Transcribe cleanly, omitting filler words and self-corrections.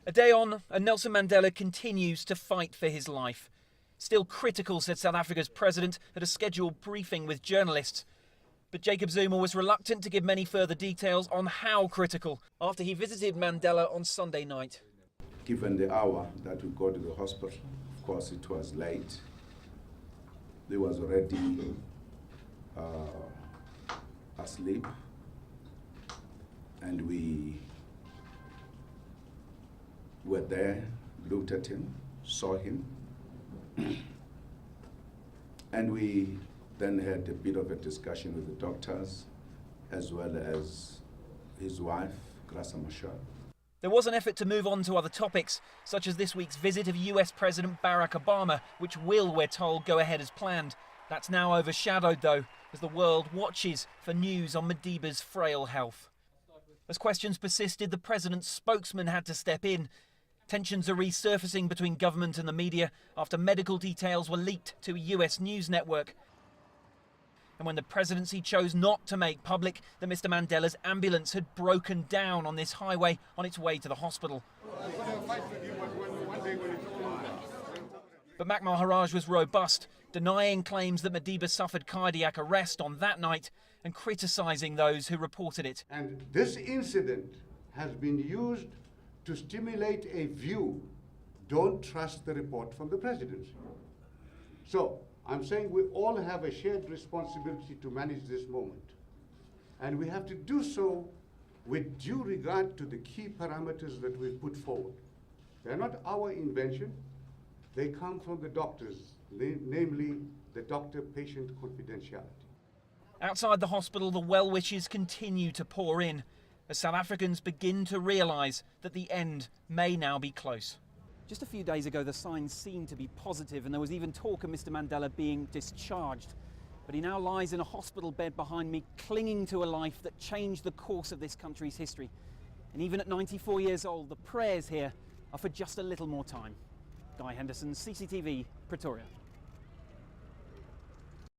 A day on, and Nelson Mandela continues to fight for his life. Still critical, said South Africa's president at a scheduled briefing with journalists. But Jacob Zuma was reluctant to give many further details on how critical after he visited Mandela on Sunday night. Given the hour that we got to the hospital, of course it was late. He was already asleep, and we were there, looked at him, saw him, and we then had a bit of a discussion with the doctors as well as his wife, Graça Machel. There was an effort to move on to other topics, such as this week's visit of US President Barack Obama, which will, we're told, go ahead as planned. That's now overshadowed, though, as the world watches for news on Madiba's frail health. As questions persisted, the president's spokesman had to step in. Tensions are resurfacing between government and the media after medical details were leaked to a US news network. And when the presidency chose not to make public that Mr. Mandela's ambulance had broken down on this highway on its way to the hospital. But Mac Maharaj was robust, denying claims that Madiba suffered cardiac arrest on that night and criticising those who reported it. And this incident has been used to stimulate a view, don't trust the report from the presidency. So, I'm saying we all have a shared responsibility to manage this moment. And we have to do so with due regard to the key parameters that we've put forward. They're not our invention. They come from the doctors, namely the doctor-patient confidentiality. Outside the hospital, the well wishes continue to pour in as South Africans begin to realise that the end may now be close. Just a few days ago, the signs seemed to be positive, and there was even talk of Mr. Mandela being discharged. But he now lies in a hospital bed behind me, clinging to a life that changed the course of this country's history. And even at 94 years old, the prayers here are for just a little more time. Henderson, CCTV, Pretoria.